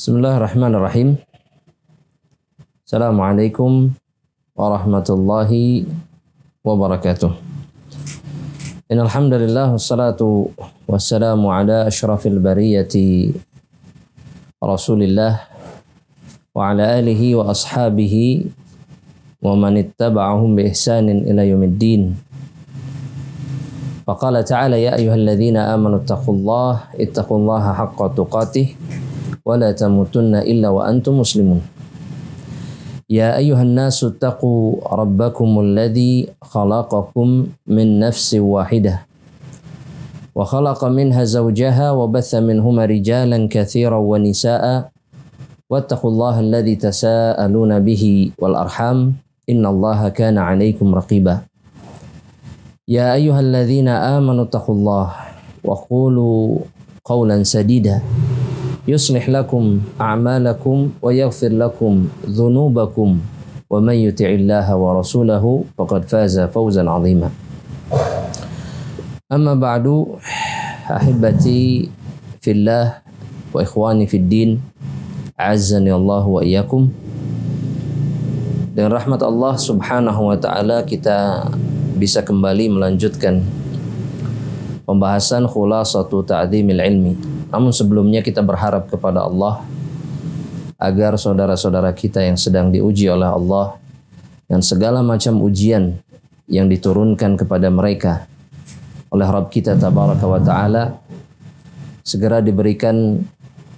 Bismillahirrahmanirrahim. Assalamualaikum warahmatullahi wabarakatuh. Innal hamdalillah wassalatu wassalamu ala asyrafil bariyati Rasulillah wa ala alihi wa ashabihi wa man ittaba'ahum bi ihsanin ila yaumiddin. Faqala ta'ala ya ayyuhalladzina amanu ittaqullaha haqqa tuqatih wa la tamutunna illa wa antum muslimun. Ya ayyuhan nasu taqu rabbakumul ladzi khalaqakum min nafsin wahidah wa khalaqa minha zawjaha wa batha minhuma rijalan katsiran wa nisaa'a wattaqullaha alladzi tasaaluna bihi wal arham innallaha kana 'alaikum raqiba. Ya ayyuhalladzina amanu taqullaha wa qulu qawlan sadida yuslih lakum a'malakum wa yaghfir lakum dhunubakum wa man yuti'illaha wa rasulahu faqad faza fawzan 'azima. Amma ba'du, ahibati fillah wa ikhwani fid din, a'azzani Allah wa iyyakum. Dengan rahmat Allah Subhanahu wa taala kita bisa kembali melanjutkan pembahasan khulasatu ta'dhimil ilmi. Namun sebelumnya kita berharap kepada Allah agar saudara-saudara kita yang sedang diuji oleh Allah dan segala macam ujian yang diturunkan kepada mereka oleh Rabb kita Tabaraka wa Ta'ala segera diberikan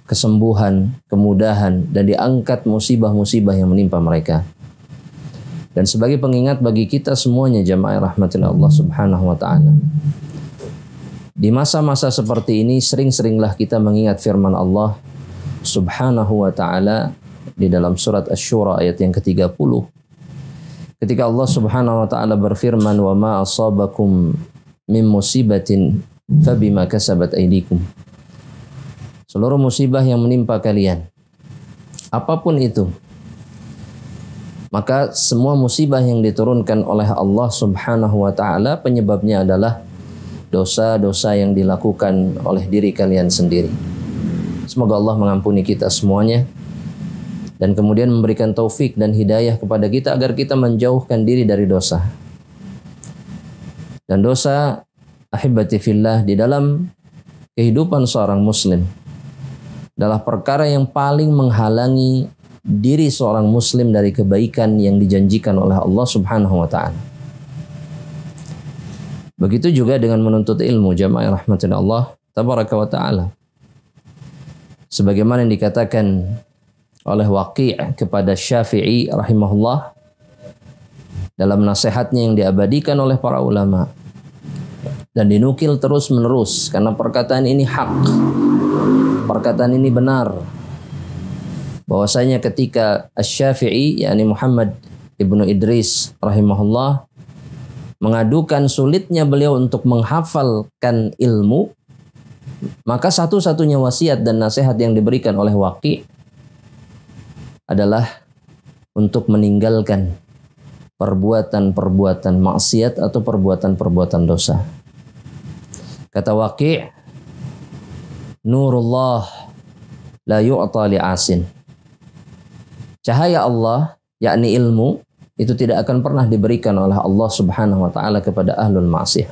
kesembuhan, kemudahan dan diangkat musibah-musibah yang menimpa mereka. Dan sebagai pengingat bagi kita semuanya jamaah rahmatillah Allah Subhanahu wa Ta'ala, di masa-masa seperti ini sering-seringlah kita mengingat firman Allah Subhanahu wa Ta'ala di dalam surat Asy-Syura ayat yang ke-30. Ketika Allah Subhanahu wa Ta'ala berfirman, "Wa ma asabakum min musibatin fabima kasabat aydikum." Seluruh musibah yang menimpa kalian, apapun itu, maka semua musibah yang diturunkan oleh Allah Subhanahu wa Ta'ala penyebabnya adalah dosa-dosa yang dilakukan oleh diri kalian sendiri. Semoga Allah mengampuni kita semuanya dan kemudian memberikan taufik dan hidayah kepada kita agar kita menjauhkan diri dari dosa. Dan dosa, ahibati fillah, di dalam kehidupan seorang muslim adalah perkara yang paling menghalangi diri seorang muslim dari kebaikan yang dijanjikan oleh Allah Subhanahu wa Ta'ala. Begitu juga dengan menuntut ilmu jamaah rahmatillah Allah Tabaraka wa Ta'ala. Sebagaimana yang dikatakan oleh Waqi' kepada Syafi'i rahimahullah dalam nasihatnya yang diabadikan oleh para ulama dan dinukil terus menerus karena perkataan ini hak, perkataan ini benar, bahwasanya ketika Asy-Syafi'i yakni Muhammad ibnu Idris rahimahullah mengadukan sulitnya beliau untuk menghafalkan ilmu, maka satu-satunya wasiat dan nasihat yang diberikan oleh Waqi' adalah untuk meninggalkan perbuatan-perbuatan maksiat atau perbuatan-perbuatan dosa. Kata Waqi', "Nurullah la yu'ta li'asin." Cahaya Allah, yakni ilmu, itu tidak akan pernah diberikan oleh Allah Subhanahu wa Ta'ala kepada ahlul ma'siyah.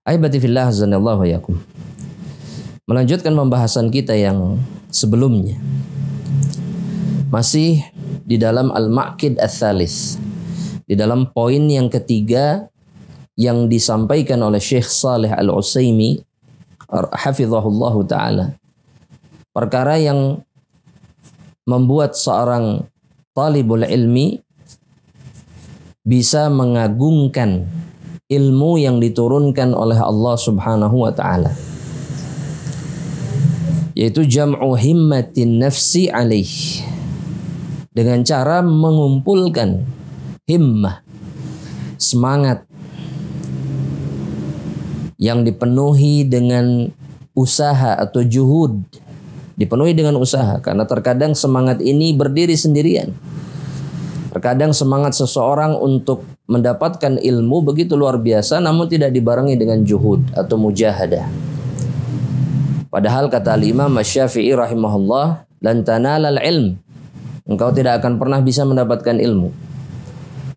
Ahibati fillah azanillahu wa yakum. Melanjutkan pembahasan kita yang sebelumnya, masih di dalam Al-Ma'qid Ats-Tsalits, di dalam poin yang ketiga yang disampaikan oleh Syekh Shalih Al-Utsaimin hafizahullahu ta'ala, perkara yang membuat seorang talibul ilmi bisa mengagungkan ilmu yang diturunkan oleh Allah Subhanahu wa Ta'ala, yaitu jam'u himmatin nafsi alaih, dengan cara mengumpulkan himmah, semangat yang dipenuhi dengan usaha atau juhud, dipenuhi dengan usaha, karena terkadang semangat ini berdiri sendirian. Terkadang semangat seseorang untuk mendapatkan ilmu begitu luar biasa namun tidak dibarengi dengan juhud atau mujahadah. Padahal kata Imam Asy-Syafi'i rahimahullah, lan tanalal ilm. Engkau tidak akan pernah bisa mendapatkan ilmu.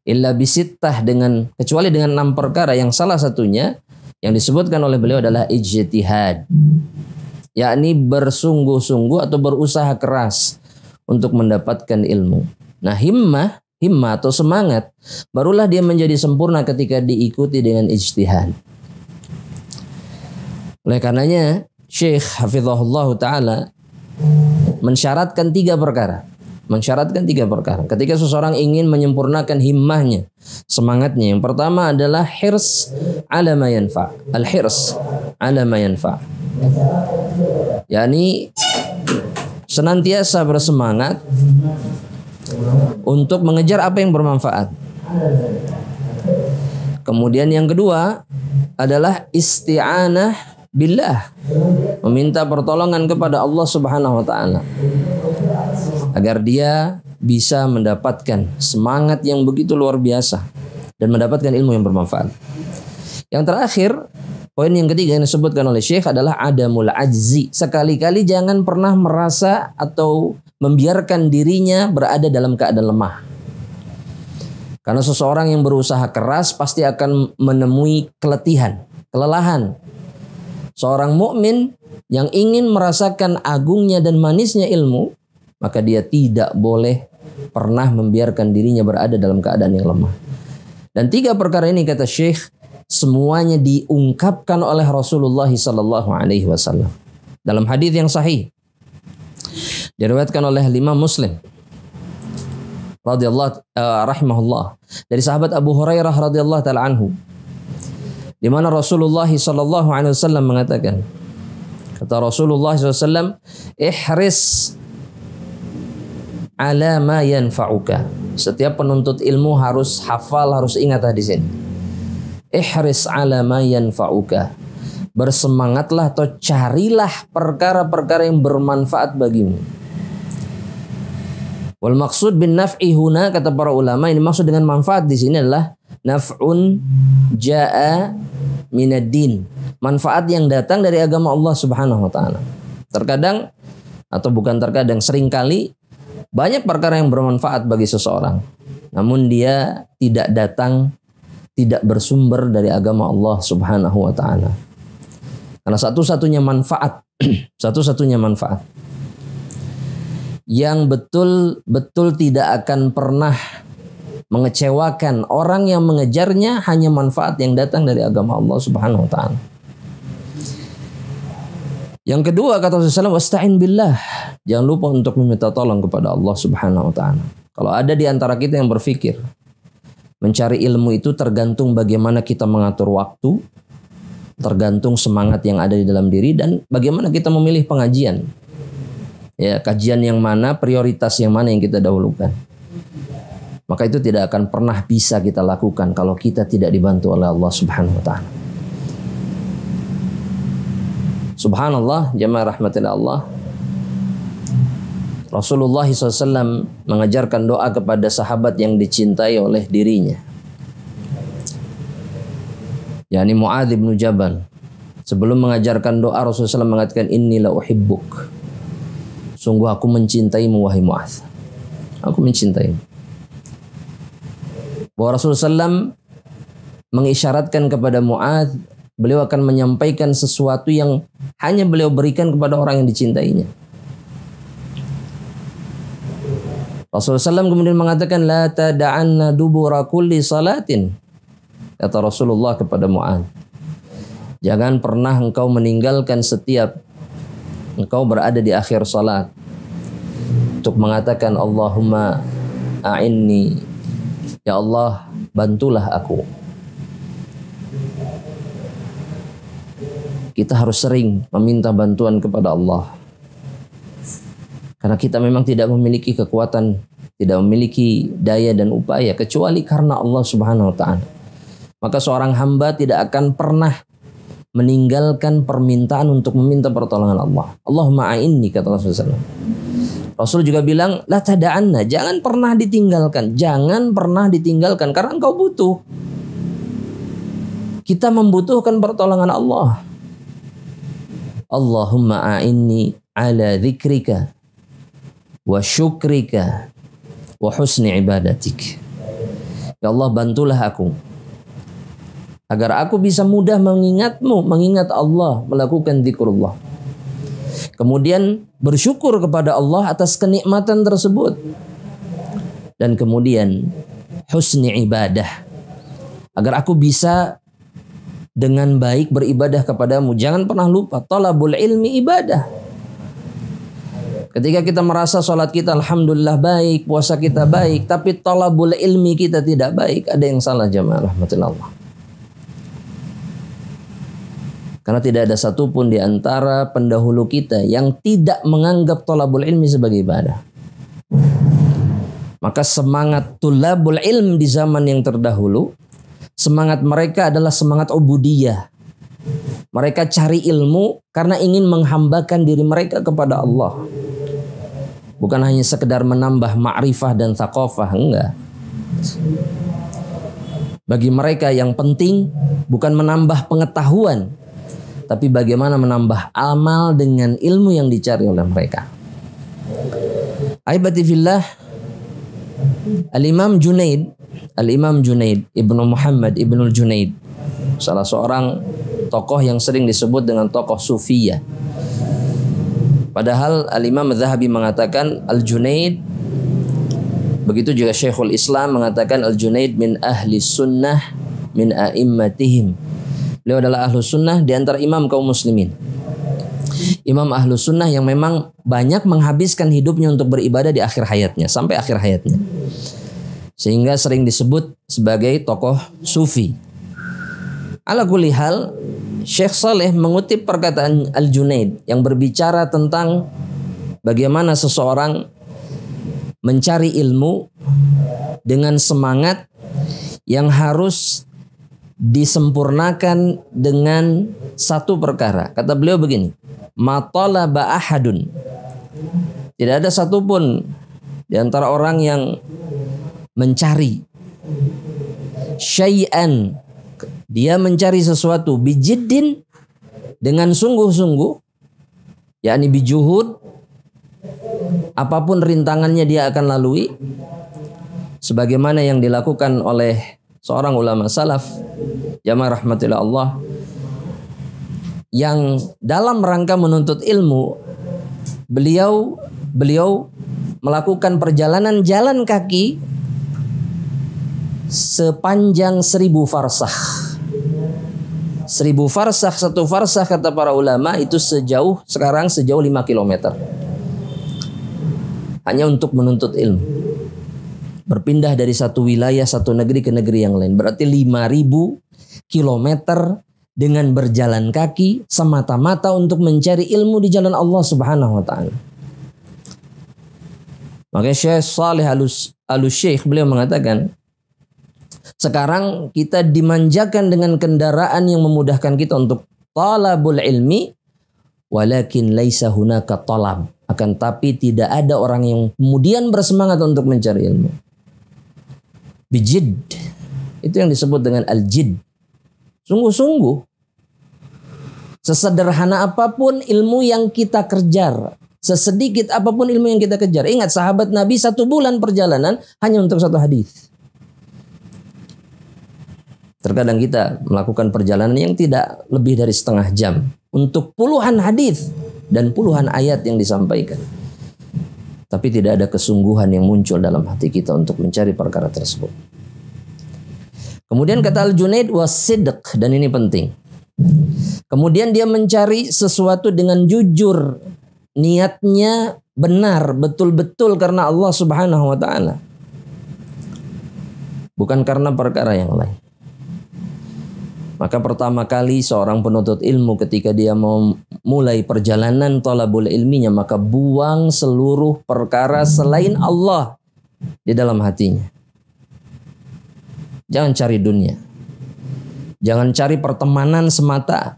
Illa bisittah, kecuali dengan 6 perkara yang salah satunya yang disebutkan oleh beliau adalah ijtihad. Yakni bersungguh-sungguh atau berusaha keras untuk mendapatkan ilmu. Nah, himmah atau semangat barulah dia menjadi sempurna ketika diikuti dengan ijtihad. Oleh karenanya Syekh hafizahullah taala mensyaratkan 3 perkara. Ketika seseorang ingin menyempurnakan himmahnya, semangatnya, yang pertama adalah hirs ala ma yanfa. Al-hirs ala ma yanfa. Yani senantiasa bersemangat untuk mengejar apa yang bermanfaat. Kemudian yang kedua adalah isti'anah billah, meminta pertolongan kepada Allah Subhanahu wa taala agar dia bisa mendapatkan semangat yang begitu luar biasa dan mendapatkan ilmu yang bermanfaat. Yang terakhir, poin yang ketiga yang disebutkan oleh Syekh adalah adamul ajzi. Sekali-kali jangan pernah merasa atau membiarkan dirinya berada dalam keadaan lemah. Karena seseorang yang berusaha keras pasti akan menemui kelelahan. Seorang mukmin yang ingin merasakan agungnya dan manisnya ilmu, maka dia tidak boleh pernah membiarkan dirinya berada dalam keadaan yang lemah. Dan 3 perkara ini, kata Syekh, semuanya diungkapkan oleh Rasulullah SAW dalam hadis yang sahih, diriwayatkan oleh Imam Muslim radhiyallahu rahimahullah, dari sahabat Abu Hurairah radhiyallahu taala anhu, di mana Rasulullah SAW mengatakan, kata Rasulullah SAW, ihris ala ma yanfa'uka. Setiap penuntut ilmu harus hafal, harus ingat hadis ini. Ihris ala ma yanfa'uka. Bersemangatlah atau carilah perkara-perkara yang bermanfaat bagimu. Wal maksud bin naf'i huna, kata para ulama, ini maksud dengan manfaat di sini adalah naf'un jaa minad din. Manfaat yang datang dari agama Allah Subhanahu wa taala. Terkadang atau bukan terkadang, seringkali banyak perkara yang bermanfaat bagi seseorang, namun dia tidak bersumber dari agama Allah Subhanahu wa taala. Karena satu-satunya manfaat yang betul-betul tidak akan pernah mengecewakan orang yang mengejarnya hanya manfaat yang datang dari agama Allah Subhanahu wa taala. Yang kedua, kata Rasulullah, wasta'in billah. Jangan lupa untuk meminta tolong kepada Allah Subhanahu wa taala. Kalau ada di antara kita yang berpikir mencari ilmu itu tergantung bagaimana kita mengatur waktu, tergantung semangat yang ada di dalam diri, dan bagaimana kita memilih pengajian. Ya, kajian yang mana, prioritas yang mana yang kita dahulukan. Maka itu tidak akan pernah bisa kita lakukan kalau kita tidak dibantu oleh Allah Subhanahu wa taala. Subhanallah, jamaah rahmatillah Allah. Rasulullah SAW mengajarkan doa kepada sahabat yang dicintai oleh dirinya, yakni Mu'adz bin Jabal. Sebelum mengajarkan doa, Rasulullah SAW mengatakan, inni la uhibbuk. Sungguh aku mencintaimu wahai Mu'adz. Aku mencintaimu. Bahwa Rasulullah SAW mengisyaratkan kepada Mu'adz, beliau akan menyampaikan sesuatu yang hanya beliau berikan kepada orang yang dicintainya. Rasulullah SAW kemudian mengatakan, la tada'anna dubura kulli salatin. Kata Rasulullah kepada Mu'adz, jangan pernah engkau meninggalkan setiap engkau berada di akhir salat untuk mengatakan, Allahumma a'inni, ya Allah bantulah aku. Kita harus sering meminta bantuan kepada Allah. Karena kita memang tidak memiliki kekuatan, tidak memiliki daya dan upaya kecuali karena Allah Subhanahu wa taala. Maka seorang hamba tidak akan pernah meninggalkan permintaan untuk meminta pertolongan Allah. Allahumma a'inni, kata Rasulullah. Rasul juga bilang, la tada'anna, jangan pernah ditinggalkan. Jangan pernah ditinggalkan karena engkau butuh. Kita membutuhkan pertolongan Allah. Allahumma a'inni ala dzikrika wa syukrika wa husni ibadatik. Ya Allah, bantulah aku agar aku bisa mudah mengingatmu, mengingat Allah, melakukan zikrullah. Kemudian bersyukur kepada Allah atas kenikmatan tersebut. Dan kemudian husni ibadah, agar aku bisa dengan baik beribadah kepadamu. Jangan pernah lupa, talabul ilmi ibadah. Ketika kita merasa sholat kita alhamdulillah baik, puasa kita baik, tapi talabul ilmi kita tidak baik, ada yang salah jamaah rahmatullah. Karena tidak ada satupun di antara pendahulu kita yang tidak menganggap talabul ilmi sebagai ibadah. Maka semangat tulabul ilm di zaman yang terdahulu, semangat mereka adalah semangat ubudiyah. Mereka cari ilmu karena ingin menghambakan diri mereka kepada Allah. Bukan hanya sekedar menambah ma'rifah dan thaqafah, enggak. Bagi mereka yang penting bukan menambah pengetahuan, tapi bagaimana menambah amal dengan ilmu yang dicari oleh mereka. Aibati fillah, Al-Imam Junaid Ibnu Muhammad Ibnu Junaid, salah seorang tokoh yang sering disebut dengan tokoh Sufiyah. Padahal Al-Imam Zahabi mengatakan Al-Junaid, begitu juga Syekhul Islam mengatakan Al-Junaid min ahli sunnah min a'immatihim. Beliau adalah ahlu sunnah di antara imam kaum muslimin. Imam ahlu sunnah yang memang banyak menghabiskan hidupnya untuk beribadah di akhir hayatnya, sampai akhir hayatnya. Sehingga sering disebut sebagai tokoh sufi. Ala kulli hal, Syekh Saleh mengutip perkataan Al-Junaid yang berbicara tentang bagaimana seseorang mencari ilmu dengan semangat yang harus disempurnakan dengan satu perkara. Kata beliau begini, matalaba ahadun, tidak ada satupun di antara orang yang mencari syai'an, dia mencari sesuatu bijiddin, dengan sungguh-sungguh, yakni bijuhud, apapun rintangannya dia akan lalui, sebagaimana yang dilakukan oleh seorang ulama salaf, jamaah rahmatillah Allah, yang dalam rangka menuntut ilmu, beliau melakukan perjalanan jalan kaki sepanjang 1000 farsakh. 1000 farsakh, satu farsakh kata para ulama itu sejauh 5 kilometer. Hanya untuk menuntut ilmu. Berpindah dari satu wilayah, satu negeri ke negeri yang lain. Berarti 5000 kilometer dengan berjalan kaki semata-mata untuk mencari ilmu di jalan Allah Subhanahu wa taala. Maka Syekh Saleh Al-Syekh beliau mengatakan, sekarang kita dimanjakan dengan kendaraan yang memudahkan kita untuk talabul ilmi, walakin laisa hunaka talab, akan tapi tidak ada orang yang kemudian bersemangat untuk mencari ilmu. Bijid, itu yang disebut dengan al-jid, sungguh-sungguh. Sesederhana apapun ilmu yang kita kejar, sesedikit apapun ilmu yang kita kejar. Ingat sahabat Nabi 1 bulan perjalanan hanya untuk satu hadis. Terkadang kita melakukan perjalanan yang tidak lebih dari setengah jam untuk puluhan hadis dan puluhan ayat yang disampaikan. Tapi tidak ada kesungguhan yang muncul dalam hati kita untuk mencari perkara tersebut. Kemudian kata Al-Junaid wasidq, dan ini penting. Kemudian dia mencari sesuatu dengan jujur, niatnya benar, betul-betul karena Allah Subhanahu wa taala. Bukan karena perkara yang lain. Maka pertama kali seorang penuntut ilmu ketika dia mau mulai perjalanan thalabul ilminya, maka buang seluruh perkara selain Allah di dalam hatinya. Jangan cari dunia. Jangan cari pertemanan semata.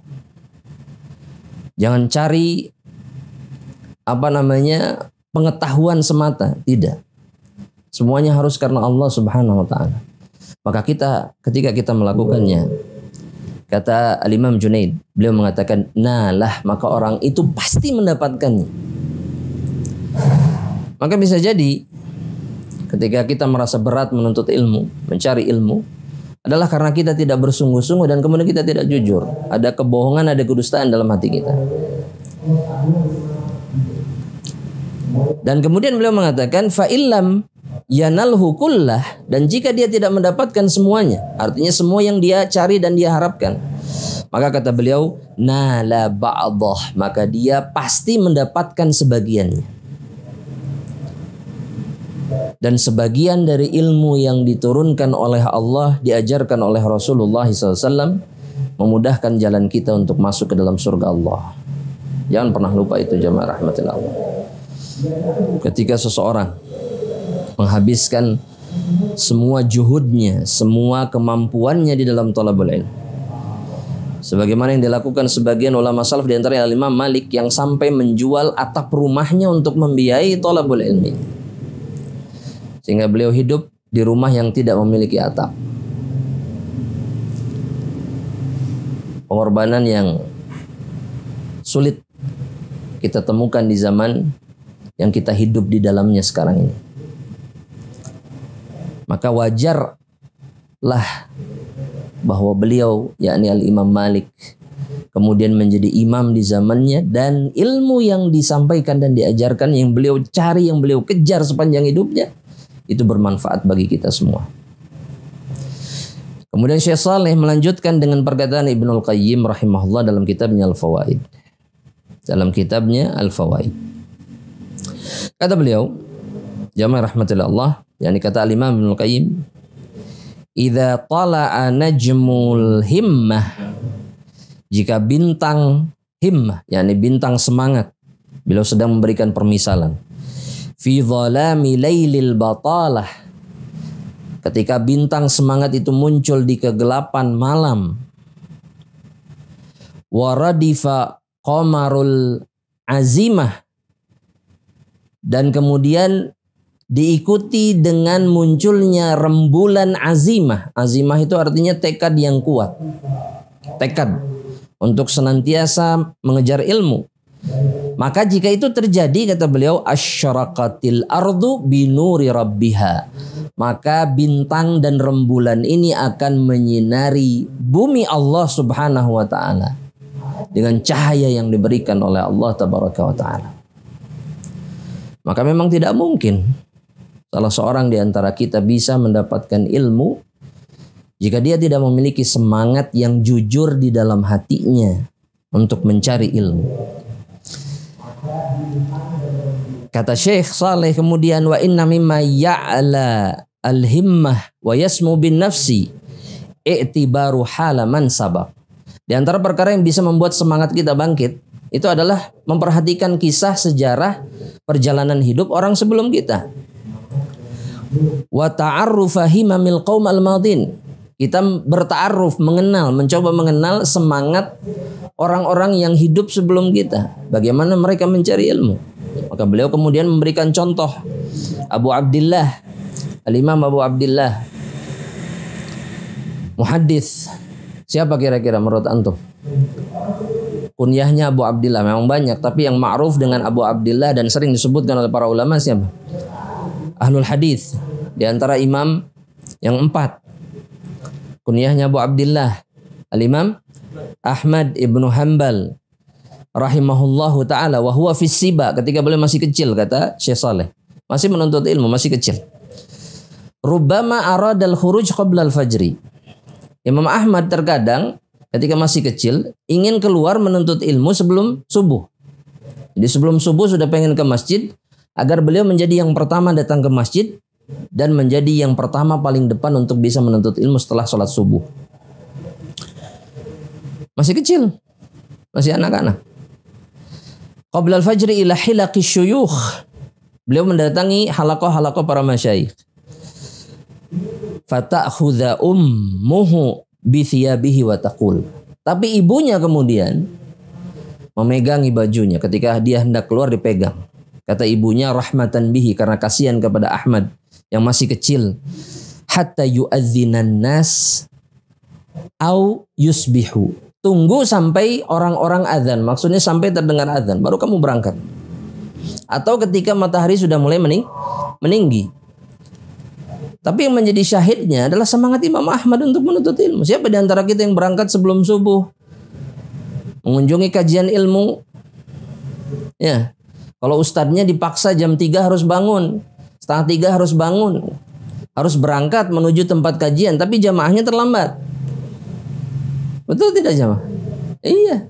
Jangan cari pengetahuan semata. Tidak. Semuanya harus karena Allah Subhanahu wa taala. Maka ketika kita melakukannya, kata Al-Imam Junaid, beliau mengatakan, nalah, maka orang itu pasti mendapatkannya. Maka bisa jadi ketika kita merasa berat menuntut ilmu, mencari ilmu, adalah karena kita tidak bersungguh-sungguh dan kemudian kita tidak jujur. Ada kebohongan, ada kedustaan dalam hati kita. Dan kemudian beliau mengatakan fa illam yanalhu kullah, dan jika dia tidak mendapatkan semuanya, artinya semua yang dia cari dan dia harapkan, maka kata beliau nala ba'dah, maka dia pasti mendapatkan sebagiannya. Dan sebagian dari ilmu yang diturunkan oleh Allah, diajarkan oleh Rasulullah SAW, memudahkan jalan kita untuk masuk ke dalam surga Allah. Jangan pernah lupa itu jamaah rahmatillah Allah. Ketika seseorang menghabiskan semua juhudnya, semua kemampuannya di dalam thalabul ilm, sebagaimana yang dilakukan sebagian ulama salaf di antara Imam Malik yang sampai menjual atap rumahnya untuk membiayai thalabul ilmi, sehingga beliau hidup di rumah yang tidak memiliki atap. Pengorbanan yang sulit kita temukan di zaman yang kita hidup di dalamnya sekarang ini. Maka wajarlah bahwa beliau, yakni Al-Imam Malik, kemudian menjadi imam di zamannya, dan ilmu yang disampaikan dan diajarkan, yang beliau cari, yang beliau kejar sepanjang hidupnya, itu bermanfaat bagi kita semua. Kemudian Syekh Saleh melanjutkan dengan perkataan Ibnul Qayyim rahimahullah dalam kitabnya Al-Fawaid. Dalam kitabnya Al-Fawaid, kata beliau, jamaah rahmatillah Allah, yakni kata Al-Imam Ibnul Qayyim, idza tala'a najmul himmah, jika bintang himmah, yakni bintang semangat, beliau sedang memberikan permisalan, fi dhalami lailil batalah, ketika bintang semangat itu muncul di kegelapan malam, waradifa qamarul azimah, dan kemudian diikuti dengan munculnya rembulan azimah. Azimah itu artinya tekad yang kuat, tekad untuk senantiasa mengejar ilmu. Maka jika itu terjadi, kata beliau, asyaraqatil ardu binuri rabbiha, maka bintang dan rembulan ini akan menyinari bumi Allah subhanahu wa ta'ala dengan cahaya yang diberikan oleh Allah tabaraka wa ta'ala. Maka memang tidak mungkin salah seorang di antara kita bisa mendapatkan ilmu jika dia tidak memiliki semangat yang jujur di dalam hatinya untuk mencari ilmu. Kata Syekh Saleh kemudian, wa inna mimma ya'la al-himmah wa yasmu bin nafsi i'tibaru halaman sabab. Di antara perkara yang bisa membuat semangat kita bangkit, itu adalah memperhatikan kisah sejarah perjalanan hidup orang sebelum kita. Wa ta'arrufa himamil qaum al-madin. Kita berta'arruf, mengenal, mencoba mengenal semangat orang-orang yang hidup sebelum kita, bagaimana mereka mencari ilmu. Maka beliau kemudian memberikan contoh Abu Abdillah, Al-Imam Abu Abdillah, muhaddits. Siapa kira-kira menurut antum? Kunyahnya Abu Abdillah memang banyak, tapi yang ma'ruf dengan Abu Abdillah dan sering disebutkan oleh para ulama siapa? Ahlul hadis. Di antara imam yang 4, kunyahnya Abu Abdillah Al-Imam Ahmad ibnu Hanbal rahimahullahu ta'ala, wa huwa fis siba, ketika beliau masih kecil, kata Syekh Saleh, masih menuntut ilmu, masih kecil. Rubbama aradal khuruj qabla al-fajri. Imam Ahmad terkadang ketika masih kecil ingin keluar menuntut ilmu sebelum subuh. Jadi sebelum subuh sudah pengen ke masjid agar beliau menjadi yang pertama datang ke masjid dan menjadi yang pertama paling depan untuk bisa menuntut ilmu setelah sholat subuh. Masih kecil, masih anak-anak. Qabla al-fajri ila hilaqi syuyukh. Beliau mendatangi halaqah-halaqah para masyayikh. Fata'khudha ummuhu bi thiyabihi wa taqul. Tapi ibunya kemudian memegangi bajunya ketika dia hendak keluar, dipegang. Kata ibunya, rahmatan bihi, karena kasihan kepada Ahmad yang masih kecil. Hatta yu'adzinan nas au yusbihu. Tunggu sampai orang-orang azan, maksudnya sampai terdengar azan, baru kamu berangkat. atau ketika matahari sudah mulai meninggi. Tapi yang menjadi syahidnya adalah semangat Imam Ahmad untuk menuntut ilmu. Siapa di antara kita yang berangkat sebelum subuh mengunjungi kajian ilmu? Ya, kalau ustadznya dipaksa jam 3 harus bangun, setengah 3 harus bangun, harus berangkat menuju tempat kajian, tapi jamaahnya terlambat. Betul tidak jamaah? Iya.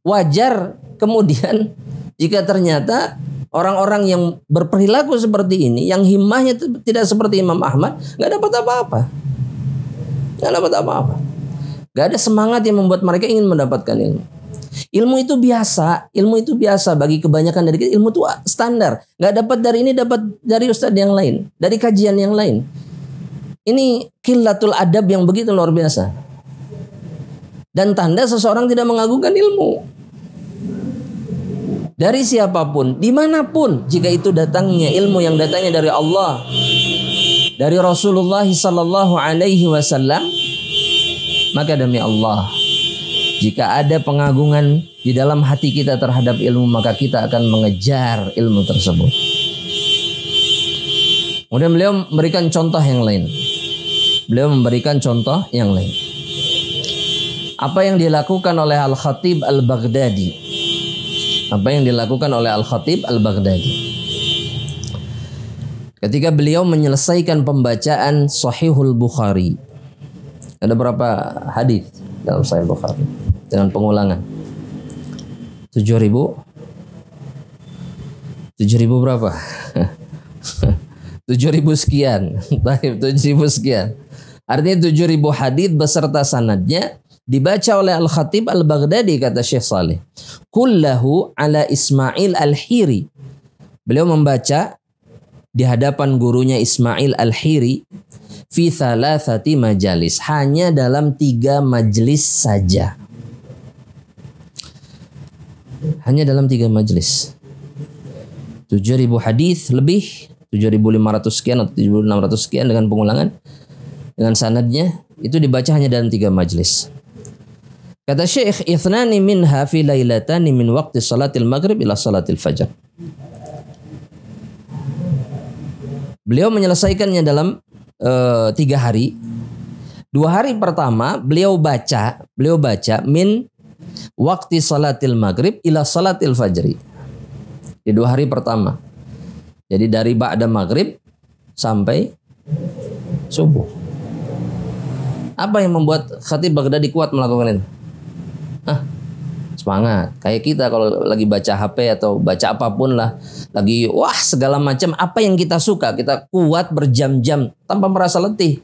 Wajar kemudian jika ternyata orang-orang yang berperilaku seperti ini, yang himmahnya tidak seperti Imam Ahmad, nggak dapat apa-apa. Nggak dapat apa-apa. Nggak ada semangat yang membuat mereka ingin mendapatkan ilmu. Ilmu itu biasa bagi kebanyakan dari kita. Ilmu itu standar. Nggak dapat dari ini, dapat dari ustadz yang lain, dari kajian yang lain. Ini qillatul adab yang begitu luar biasa. Dan tanda seseorang tidak mengagungkan ilmu. Dari siapapun, dimanapun, jika itu datangnya ilmu yang datangnya dari Allah, dari Rasulullah Sallallahu Alaihi Wasallam, maka demi Allah, jika ada pengagungan di dalam hati kita terhadap ilmu, maka kita akan mengejar ilmu tersebut. Kemudian beliau memberikan contoh yang lain. Apa yang dilakukan oleh Al-Khatib Al-Baghdadi? Ketika beliau menyelesaikan pembacaan Sahihul Bukhari. Ada berapa hadis dalam Sahih Bukhari dengan pengulangan? 7.000 berapa? 7.000 sekian. 7.000 sekian. Artinya 7.000 hadis beserta sanadnya dibaca oleh Al-Khatib Al-Baghdadi, kata Syekh Saleh. Kullahu ala Ismail Al-Hiri. Beliau membaca di hadapan gurunya Ismail Al-Hiri fi thalathati majalis, hanya dalam 3 majelis saja. Hanya dalam 3 majelis. 7.000 hadis lebih, 7.500 sekian atau 7.600 sekian dengan pengulangan, dengan sanadnya, itu dibaca hanya dalam 3 majelis. Kata Syekh, ithnani minha fi lailatani min waqti salatil maghrib ila salatil fajar. Beliau menyelesaikannya dalam 3 hari. 2 hari pertama beliau baca min waqti salatil maghrib ila salatil fajri. Di 2 hari pertama. Jadi dari ba'da maghrib sampai subuh. Apa yang membuat Khatib Baghdadi kuat melakukan itu? Semangat. Kayak kita kalau lagi baca HP atau baca apapun lah, lagi segala macam, apa yang kita suka, kita kuat berjam-jam tanpa merasa letih.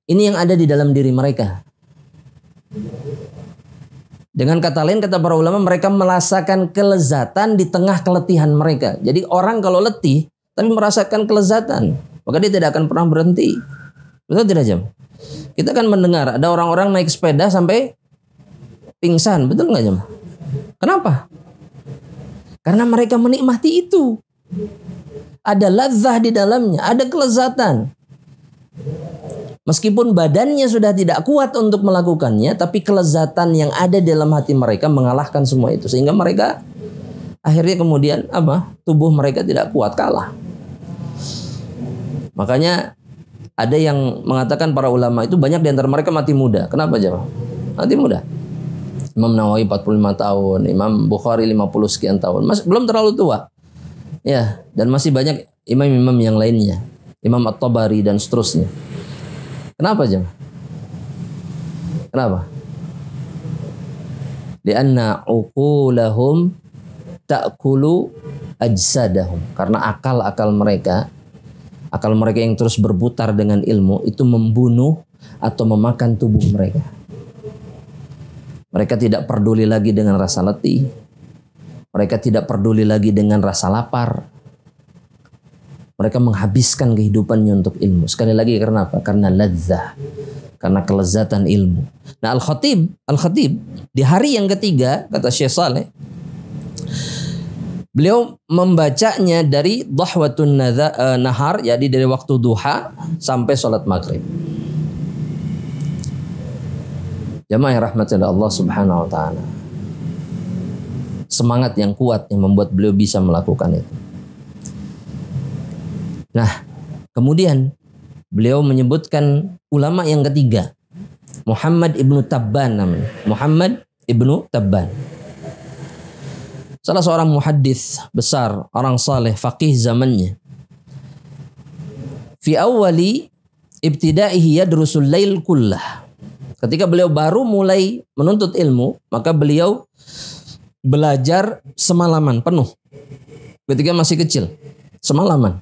Ini yang ada di dalam diri mereka. Dengan kata lain, kata para ulama, mereka merasakan kelezatan di tengah keletihan mereka. Jadi orang kalau letih tapi merasakan kelezatan, maka dia tidak akan pernah berhenti. Betul tidak, Jam? Kita kan mendengar ada orang-orang naik sepeda sampai pingsan, betul nggak, Jam? Kenapa? Karena mereka menikmati itu. Ada ladzah di dalamnya, ada kelezatan. Meskipun badannya sudah tidak kuat untuk melakukannya, tapi kelezatan yang ada dalam hati mereka mengalahkan semua itu, sehingga mereka akhirnya kemudian tubuh mereka tidak kuat, kalah. Makanya ada yang mengatakan para ulama itu banyak di antara mereka mati muda. Kenapa, Jam? Mati muda. Imam Nawawi 45 tahun, Imam Bukhari 50 sekian tahun. Belum terlalu tua. Ya, dan masih banyak imam-imam yang lainnya. Imam At-Tabari dan seterusnya. Kenapa, Jam? Kenapa? Lianna uqulahum ta'kulu ajsadahum. Karena akal mereka yang terus berputar dengan ilmu itu membunuh atau memakan tubuh mereka. Mereka tidak peduli lagi dengan rasa letih. Mereka tidak peduli lagi dengan rasa lapar. Mereka menghabiskan kehidupannya untuk ilmu. Sekali lagi, karena apa? Karena ladzah. Karena kelezatan ilmu. Nah, Al-Khatib di hari yang ketiga, kata Syekh Saleh, beliau membacanya dari dhahwatun nahar, jadi dari waktu duha sampai sholat maghrib. Jamaah yang rahmatullah Allah subhanahu wa ta'ala. semangat yang kuat yang membuat beliau bisa melakukan itu. Nah, kemudian beliau menyebutkan ulama yang ketiga, Muhammad ibnu Tabban namanya. Muhammad ibnu Tabban. Salah seorang muhaddits besar, orang saleh, faqih zamannya. Fi awwali ibtida'ihi yadrusul lail kullah. Ketika beliau baru mulai menuntut ilmu, maka beliau belajar semalaman penuh. Ketika masih kecil, semalaman.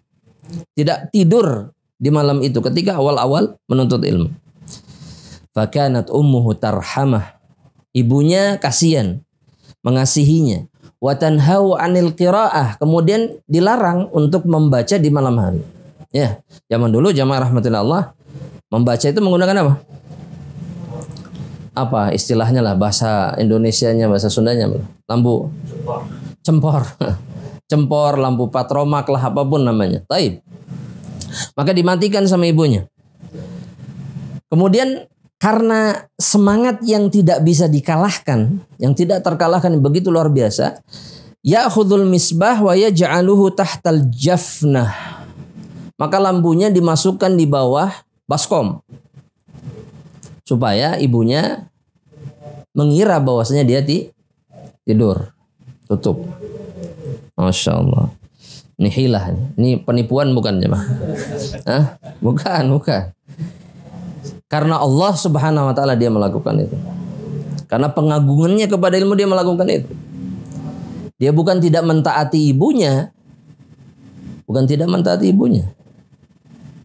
Tidak tidur di malam itu ketika awal-awal menuntut ilmu. Fakanat ummuhu tarhamah. Ibunya kasihan, mengasihinya. Wa tanhau 'anil qiraah, kemudian dilarang untuk membaca di malam hari. Ya, zaman dulu jamaah rahmatillah Allah, membaca itu menggunakan apa? Apa istilahnya lah, bahasa Indonesianya, bahasa Sundanya, lampu cempor. Cempor, lampu patromak lah, apapun namanya. Taib. Maka dimatikan sama ibunya. Kemudian karena semangat yang tidak bisa dikalahkan, yang tidak terkalahkan begitu luar biasa, ya'khudhul misbah wa yaj'aluhu tahtal jafnah. Maka lampunya dimasukkan di bawah baskom, supaya ibunya mengira bahwasanya dia tidur. Tutup. Masya Allah. Ini hilah. Ini penipuan bukan jemaah? Bukan. Karena Allah subhanahu wa ta'ala dia melakukan itu. Karena pengagungannya kepada ilmu dia melakukan itu. Dia bukan tidak mentaati ibunya. Bukan tidak mentaati ibunya.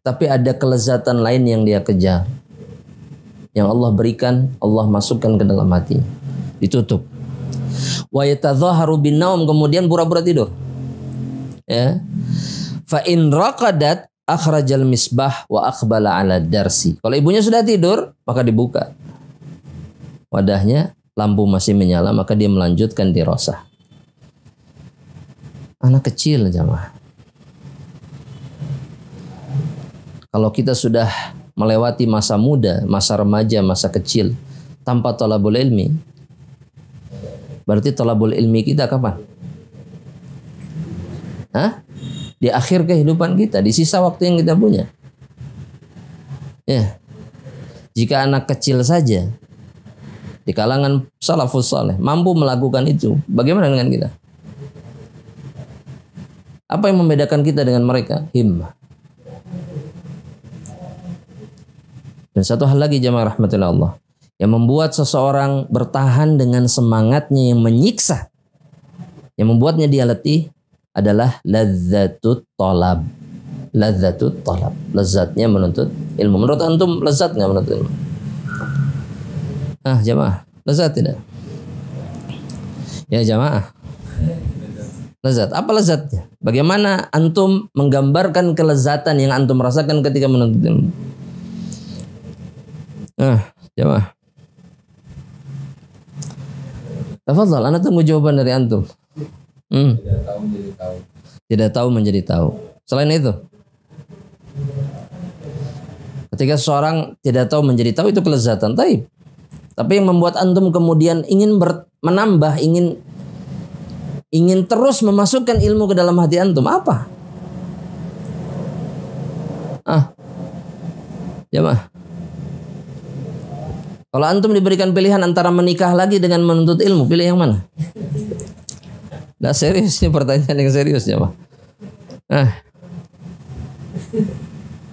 Tapi ada kelezatan lain yang dia kejar. Yang Allah berikan, Allah masukkan ke dalam hatinya. Ditutup. Wa yatadhaharu bin naum, kemudian pura-pura tidur. Ya. Fa in raqadat akhrajal misbah wa aqbala ala darsi. Kalau ibunya sudah tidur, maka dibuka wadahnya, lampu masih menyala, maka dia melanjutkan dirosah. Anak kecil jamaah. Kalau kita sudah melewati masa muda, masa remaja, masa kecil tanpa thalabul ilmi, berarti thalabul ilmi kita kapan? Di akhir kehidupan kita, di sisa waktu yang kita punya. Ya. Jika anak kecil saja di kalangan salafus saleh mampu melakukan itu, bagaimana dengan kita? Apa yang membedakan kita dengan mereka? Himmah. Dan satu hal lagi jamaah rahmatullah Allah, yang membuat seseorang bertahan dengan semangatnya yang menyiksa, yang membuatnya dia letih, adalah ladzatut talab. Ladzatut talab. Lezatnya menuntut ilmu. Menurut antum lezat nggak menuntut ilmu? Jamaah, lezat tidak? Ya jamaah. Lezat. Apa lezatnya? Bagaimana antum menggambarkan kelezatan yang antum rasakan ketika menuntut ilmu? Jamaah. Tafadhal, ana tunggu jawaban dari antum. Tidak tahu menjadi tahu. Tidak tahu menjadi tahu. Selain itu, ketika seseorang tidak tahu menjadi tahu, itu kelezatan. Taib. Tapi yang membuat antum kemudian ingin menambah, ingin terus memasukkan ilmu ke dalam hati antum, apa? Jamaah. Kalau antum diberikan pilihan antara menikah lagi dengan menuntut ilmu, pilih yang mana? Nah serius, ini pertanyaan yang serius ya Pak.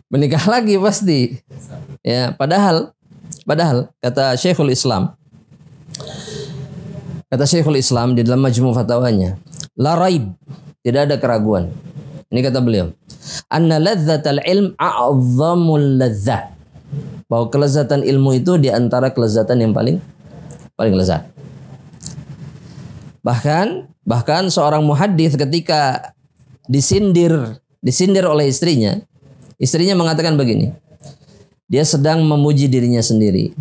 Menikah lagi pasti. Ya, padahal kata Syekhul Islam di dalam Majmu' Fatawanya, la raib, tidak ada keraguan. Ini kata beliau, anna ladzatal ilm a'zamul ladzat. Bahwa kelezatan ilmu itu di antara kelezatan yang paling lezat. Bahkan seorang muhaddits ketika disindir oleh istrinya mengatakan begini. Dia sedang memuji dirinya sendiri.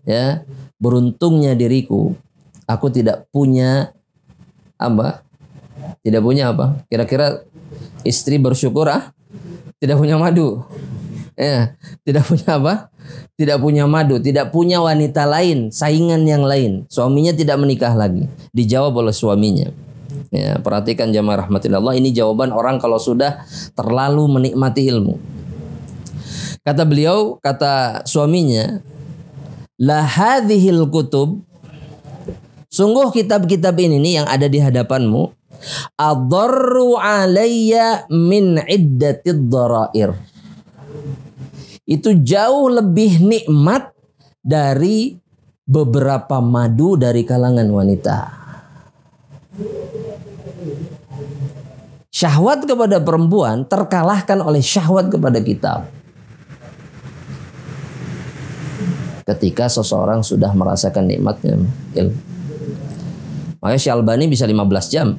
Ya, beruntungnya diriku, aku tidak punya apa? Tidak punya apa? Kira-kira istri bersyukur tidak punya madu. Ya, tidak punya apa? Tidak punya madu, tidak punya wanita lain, saingan yang lain. Suaminya tidak menikah lagi. Dijawab oleh suaminya. Ya, perhatikan jamaah rahmatillah, ini jawaban orang kalau sudah terlalu menikmati ilmu. Kata beliau, kata suaminya, la hadhil kutub, sungguh kitab-kitab ini nih yang ada di hadapanmu, adarru alayya min iddatid dharair. Itu jauh lebih nikmat dari beberapa madu dari kalangan wanita. Syahwat kepada perempuan terkalahkan oleh syahwat kepada kitab. Ketika seseorang sudah merasakan nikmatnya ilmu. Makanya Syekh Albani bisa 15 jam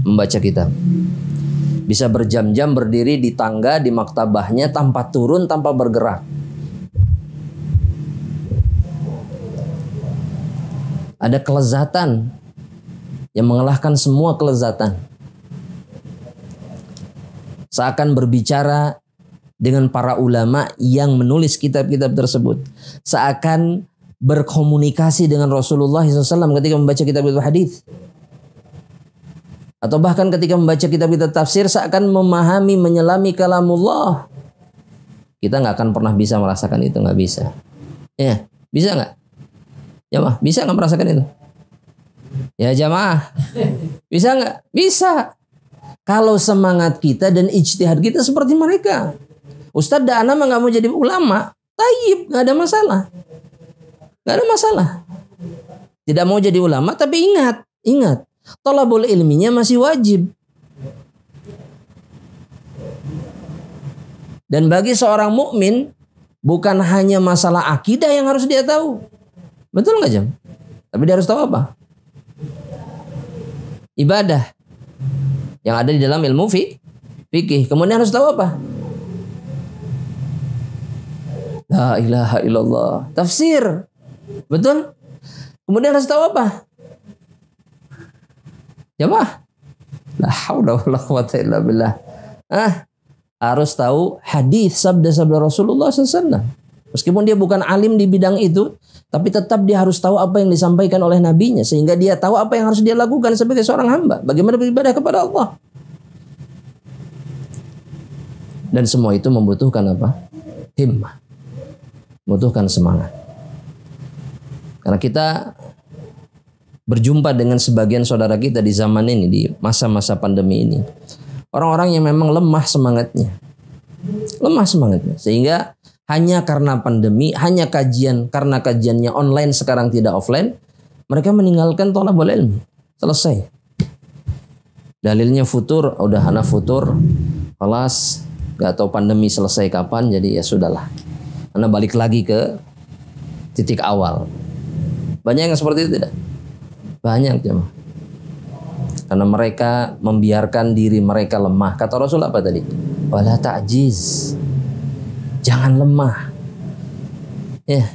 membaca kitab. Bisa berjam-jam berdiri di tangga di maktabahnya tanpa turun, tanpa bergerak. Ada kelezatan yang mengalahkan semua kelezatan. Seakan berbicara dengan para ulama yang menulis kitab-kitab tersebut. Seakan berkomunikasi dengan Rasulullah SAW ketika membaca kitab-kitab hadis. Atau bahkan ketika membaca kitab-kitab tafsir seakan memahami, menyelami kalamullah. Kita nggak akan pernah bisa merasakan itu, nggak bisa. Ya, bisa nggak? Jamaah, bisa nggak merasakan itu? Ya jamaah, bisa nggak? Bisa. Kalau semangat kita dan ijtihad kita seperti mereka. Ustadz Da'ana mah nggak mau jadi ulama, tayyib, nggak ada masalah, nggak ada masalah. Tidak mau jadi ulama, tapi ingat, thalabul ilminya masih wajib. Dan bagi seorang mukmin bukan hanya masalah akidah yang harus dia tahu, betul nggak Jam? Tapi dia harus tahu apa? Ibadah yang ada di dalam ilmu fikih. Kemudian harus tahu apa? La ilaha illallah. Tafsir. Betul? Kemudian harus tahu apa? Jamaah. La haula wala quwata illa billah. Harus tahu hadis sabda-sabda Rasulullah SAW. Meskipun dia bukan alim di bidang itu, tapi tetap dia harus tahu apa yang disampaikan oleh nabinya, sehingga dia tahu apa yang harus dia lakukan sebagai seorang hamba, bagaimana beribadah kepada Allah. Dan semua itu membutuhkan apa? Himmah. Membutuhkan semangat. Karena kita berjumpa dengan sebagian saudara kita di zaman ini, di masa-masa pandemi ini. Orang-orang yang memang lemah semangatnya. Sehingga hanya karena pandemi, karena kajiannya online sekarang tidak offline, mereka meninggalkan thalabul ilmi. Selesai. Dalilnya futur, udah anak futur, kelas, gak tahu pandemi selesai kapan, jadi ya sudahlah. Anak balik lagi ke titik awal. Banyak yang seperti itu tidak? Banyak jemaah. Karena mereka membiarkan diri mereka lemah. Kata Rasul apa tadi? Wala ta'jiz. Jangan lemah. Ya.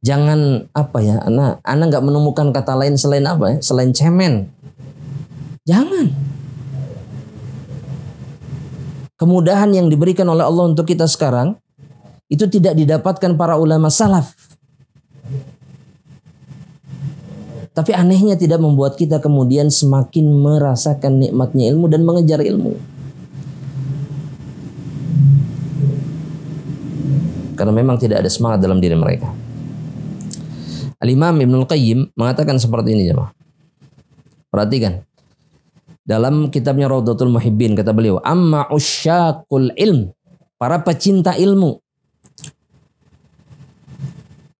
Jangan apa ya? Anak nggak menemukan kata lain selain apa ya? Selain cemen. Jangan. Kemudahan yang diberikan oleh Allah untuk kita sekarang itu tidak didapatkan para ulama salaf. Tapi anehnya tidak membuat kita kemudian semakin merasakan nikmatnya ilmu dan mengejar ilmu. Karena memang tidak ada semangat dalam diri mereka. Al-Imam Ibnul Qayyim mengatakan seperti ini jemaah. Perhatikan. Dalam kitabnya Raudhatul Muhibbin kata beliau, amma usyaqul ilm, para pecinta ilmu,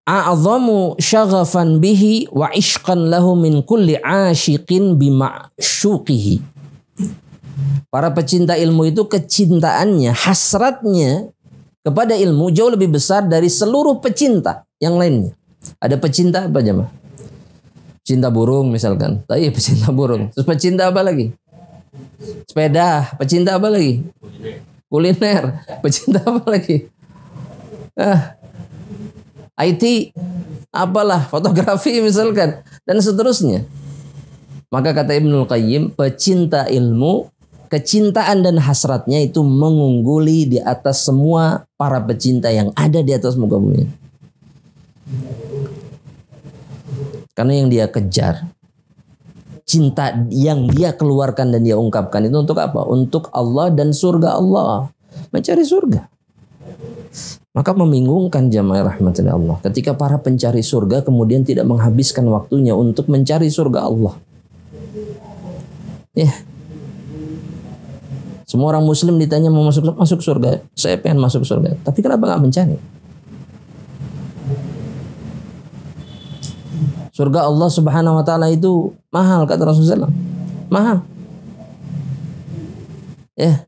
a'zamu syaghafan bihi wa ishqan lahu min kulli ashiqin bima'syuqihi. Para pecinta ilmu itu kecintaannya, hasratnya kepada ilmu jauh lebih besar dari seluruh pecinta yang lainnya. Ada pecinta apa jemaah? Pecinta burung misalkan. Tapi pecinta burung. Terus pecinta apa lagi? Sepeda. Pecinta apa lagi? Kuliner. Pecinta apa lagi? IT, apalah, fotografi misalkan, dan seterusnya. Maka kata Ibnul Qayyim, pecinta ilmu kecintaan dan hasratnya itu mengungguli di atas semua para pecinta yang ada di atas muka bumi. Karena yang dia kejar, cinta yang dia keluarkan dan dia ungkapkan itu untuk apa? Untuk Allah dan surga Allah. Mencari surga. Maka membingungkan jamaah rahmatillah Allah ketika para pencari surga kemudian tidak menghabiskan waktunya untuk mencari surga Allah. Ya. Semua orang muslim ditanya mau masuk surga. Saya pengen masuk surga. Tapi kenapa nggak mencari? Surga Allah subhanahu wa ta'ala itu mahal kata Rasulullah SAW. Mahal. Ya.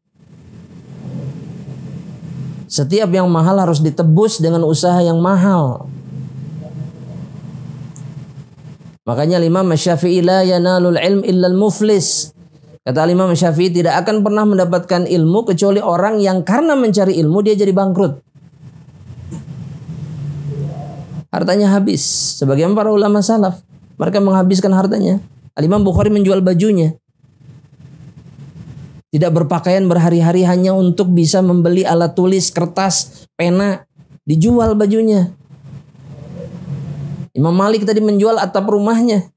Setiap yang mahal harus ditebus dengan usaha yang mahal. Makanya Imam Syafi'i la yanalul ilm illal muflis. Kata Imam Syafi'i tidak akan pernah mendapatkan ilmu kecuali orang yang karena mencari ilmu dia jadi bangkrut. Hartanya habis. Sebagian para ulama salaf, mereka menghabiskan hartanya. Al-Imam Bukhari menjual bajunya. Tidak berpakaian berhari-hari hanya untuk bisa membeli alat tulis, kertas, pena. Dijual bajunya. Imam Malik tadi menjual atap rumahnya.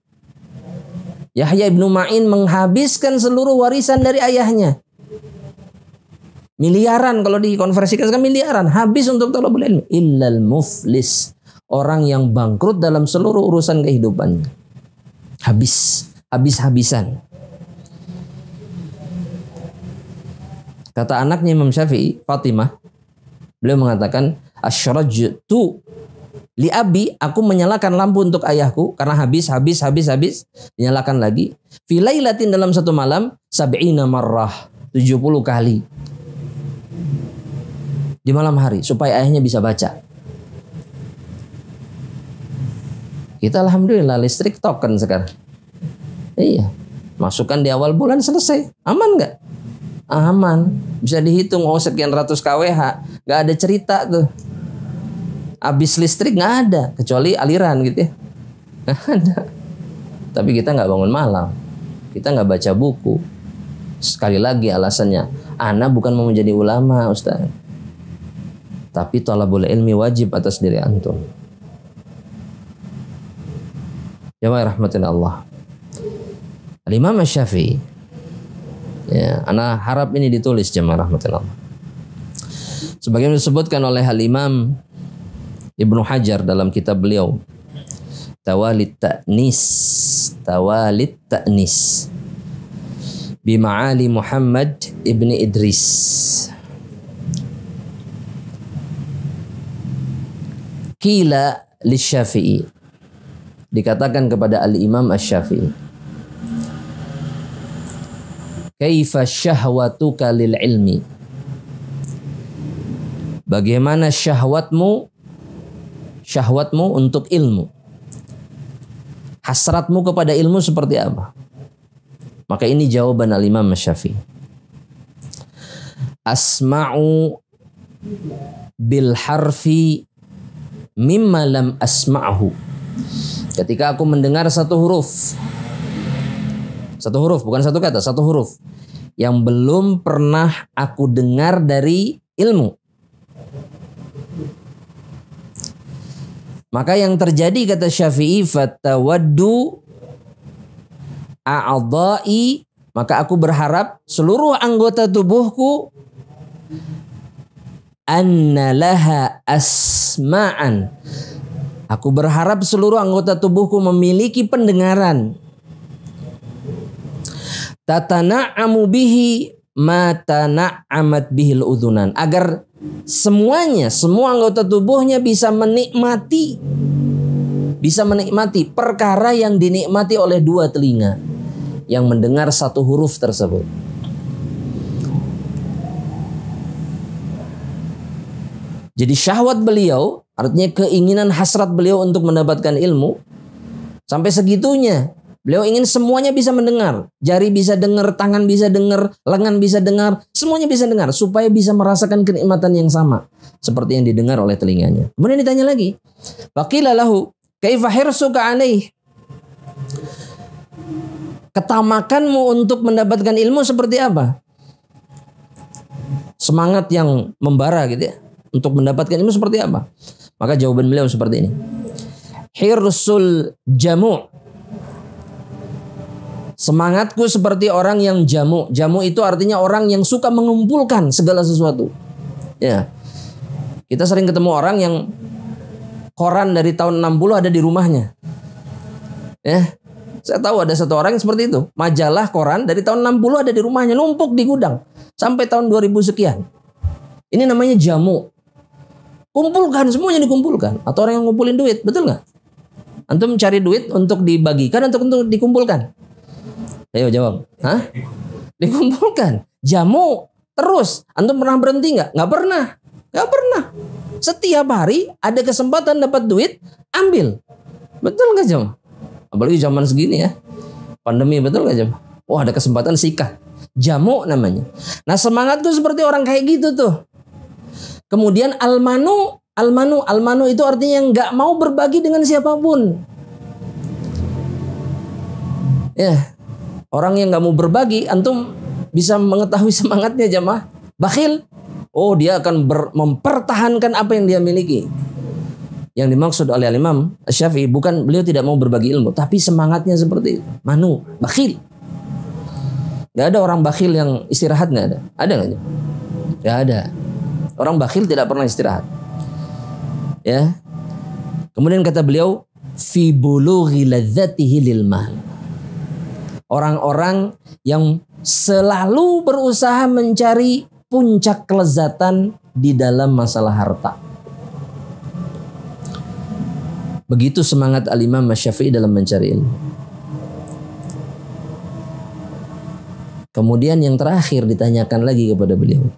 Yahya ibnu Ma'in menghabiskan seluruh warisan dari ayahnya. Miliaran kalau dikonversikan miliaran. Habis untuk thalabul ilmi. Illal muflis. Orang yang bangkrut dalam seluruh urusan kehidupannya. Habis-habisan. Kata anaknya Imam Syafi'i, Fatimah, beliau mengatakan, asyrajtu li abi, aku menyalakan lampu untuk ayahku karena habis, dinyalakan lagi. Fi lailatin, dalam satu malam, 70 marrah, 70 kali. Di malam hari supaya ayahnya bisa baca. Kita alhamdulillah listrik token sekarang. Iya, masukkan di awal bulan selesai. Aman nggak? Aman. Bisa dihitung sekian ratus kWh. Nggak ada cerita tuh. Habis listrik nggak ada, kecuali aliran gitu ya. Nggak ada. Tapi kita nggak bangun malam. Kita nggak baca buku. Sekali lagi alasannya, ana bukan mau menjadi ulama, Ustaz. Tapi thalabul ilmi wajib atas diri antum. Jamaah rahmatillah Allah. Al-Imam Syafi'i, ya, ana harap ini ditulis jamaah rahmatillah Allah. Sebagaimana disebutkan oleh Al-Imam Ibnu Hajar dalam kitab beliau Tawalit Ta'nis Bima'ali Muhammad ibni Idris. Qila lisyafi'i, dikatakan kepada Al-Imam Asy-Syafi'i, kaifa syahwatuka lil ilmi, bagaimana syahwatmu untuk ilmu, hasratmu kepada ilmu seperti apa? Maka ini jawaban Al-Imam Asy-Syafi'i, asma'u bil harfi mimma lam asma'hu, ketika aku mendengar satu huruf, bukan satu kata, satu huruf yang belum pernah aku dengar dari ilmu. Maka yang terjadi kata Syafi'i, fatawaddu a'dha'i, maka aku berharap seluruh anggota tubuhku anna laha asma'an. Aku berharap seluruh anggota tubuhku memiliki pendengaran. Tatana'amu bihi ma tana'amat bihil udhunan, agar semua anggota tubuhnya bisa menikmati perkara yang dinikmati oleh dua telinga yang mendengar satu huruf tersebut. Jadi syahwat beliau, artinya keinginan hasrat beliau untuk mendapatkan ilmu, sampai segitunya. Beliau ingin semuanya bisa mendengar. Jari bisa dengar, tangan bisa dengar, lengan bisa dengar, semuanya bisa dengar, supaya bisa merasakan kenikmatan yang sama seperti yang didengar oleh telinganya. Kemudian ditanya lagi, faqila lahu kaifa hirsuka alaih, ketamakanmu untuk mendapatkan ilmu seperti apa? semangat yang membara gitu ya untuk mendapatkan ilmu seperti apa? Maka jawaban beliau seperti ini. Hirsul jamu'. Semangatku seperti orang yang jamu. Jamu itu artinya orang yang suka mengumpulkan segala sesuatu. Ya. Kita sering ketemu orang yang koran dari tahun 60 ada di rumahnya. Ya. Saya tahu ada satu orang yang seperti itu. Majalah koran dari tahun 60 ada di rumahnya, numpuk di gudang sampai tahun 2000 sekian. Ini namanya jamu. Kumpulkan, semuanya dikumpulkan. Atau orang yang ngumpulin duit, betul nggak? Antum cari duit untuk dibagikan atau untuk dikumpulkan? Ayo jawab. Hah? Dikumpulkan. Jamu terus. Antum pernah berhenti nggak? Nggak pernah. Nggak pernah. Setiap hari ada kesempatan dapat duit, ambil. Betul nggak jam? Apalagi zaman segini ya. Pandemi, betul nggak jam? Wah, ada kesempatan sikat. Jamu namanya. Nah, semangatku seperti orang kayak gitu tuh. Kemudian almanu itu artinya nggak mau berbagi dengan siapapun. Ya. Orang yang nggak mau berbagi, antum bisa mengetahui semangatnya jamaah. Bakhil, oh dia akan mempertahankan apa yang dia miliki. Yang dimaksud oleh Imam Syafi'i bukan beliau tidak mau berbagi ilmu, tapi semangatnya seperti itu. Manu, bakhil. Gak ada orang bakhil yang istirahat, nggak ada. Ada nggak? Gak ada. Orang bakhil tidak pernah istirahat. Ya. Kemudian kata beliau, fi bulughi ladzatihi lil mal. Orang-orang yang selalu berusaha mencari puncak kelezatan di dalam masalah harta. Begitu semangat Al-Imam Syafi'i dalam mencari ilmu. Kemudian yang terakhir ditanyakan lagi kepada beliau.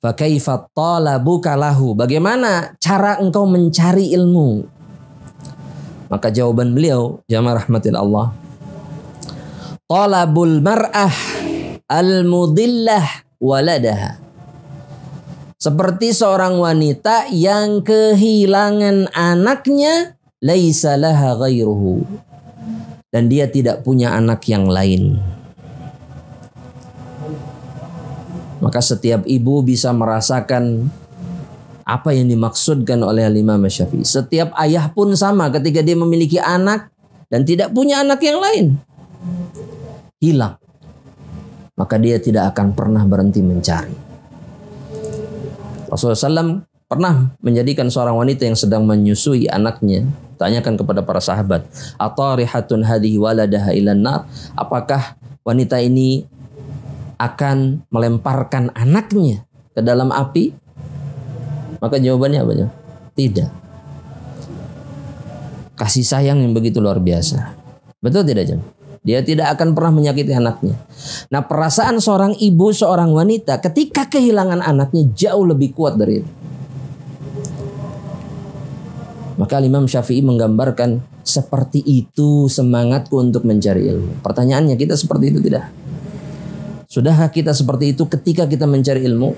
Fa kaifa talabuka lahu? Bagaimana cara engkau mencari ilmu? Maka jawaban beliau, jamaah rahmatil Allah, talabul mar'ah al-mudillah waladaha. Seperti seorang wanita yang kehilangan anaknya, laisa laha ghairuhu. Dan dia tidak punya anak yang lain. Maka setiap ibu bisa merasakan apa yang dimaksudkan oleh Imam Syafi'i. Setiap ayah pun sama ketika dia memiliki anak dan tidak punya anak yang lain. Hilang. Maka dia tidak akan pernah berhenti mencari. Rasulullah SAW pernah menjadikan seorang wanita yang sedang menyusui anaknya. Tanyakan kepada para sahabat. Atarihatun hadhihi waladaha ilan nar. Apakah wanita ini akan melemparkan anaknya ke dalam api? Maka jawabannya apa? Tidak. Kasih sayang yang begitu luar biasa. Betul tidak jam? Dia tidak akan pernah menyakiti anaknya. Nah, perasaan seorang ibu, seorang wanita ketika kehilangan anaknya jauh lebih kuat dari itu. Maka Imam Syafi'i menggambarkan seperti itu semangatku untuk mencari ilmu. Pertanyaannya, kita seperti itu tidak? Sudahkah kita seperti itu ketika kita mencari ilmu?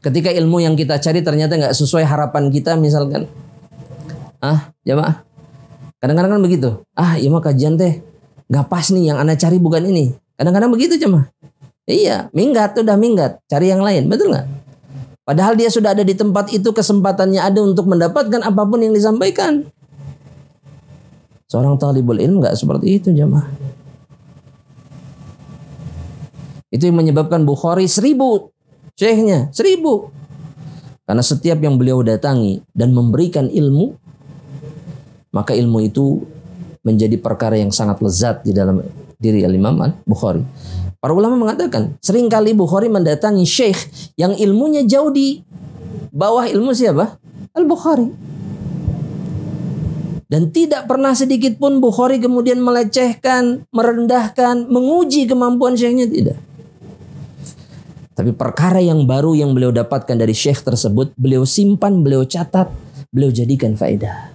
Ketika ilmu yang kita cari ternyata nggak sesuai harapan kita misalkan. Jamaah. Kadang-kadang kan begitu. Iya mah kajian teh nggak pas nih, yang ana cari bukan ini. Kadang-kadang begitu jemaah. Iya, minggat, udah minggat, cari yang lain, betul nggak? Padahal dia sudah ada di tempat itu, kesempatannya ada untuk mendapatkan apapun yang disampaikan. Seorang talibul ilm nggak seperti itu jemaah. Itu yang menyebabkan Bukhari 1000 syekhnya, 1000. Karena setiap yang beliau datangi dan memberikan ilmu, maka ilmu itu menjadi perkara yang sangat lezat di dalam diri Al-Imam Al-Bukhari. Para ulama mengatakan, seringkali Bukhari mendatangi syekh yang ilmunya jauh di bawah ilmu siapa? Al-Bukhari. Dan tidak pernah sedikit pun Bukhari kemudian melecehkan, merendahkan, menguji kemampuan syekhnya, tidak. Tapi perkara yang baru yang beliau dapatkan dari syekh tersebut, beliau simpan, beliau catat, beliau jadikan faedah.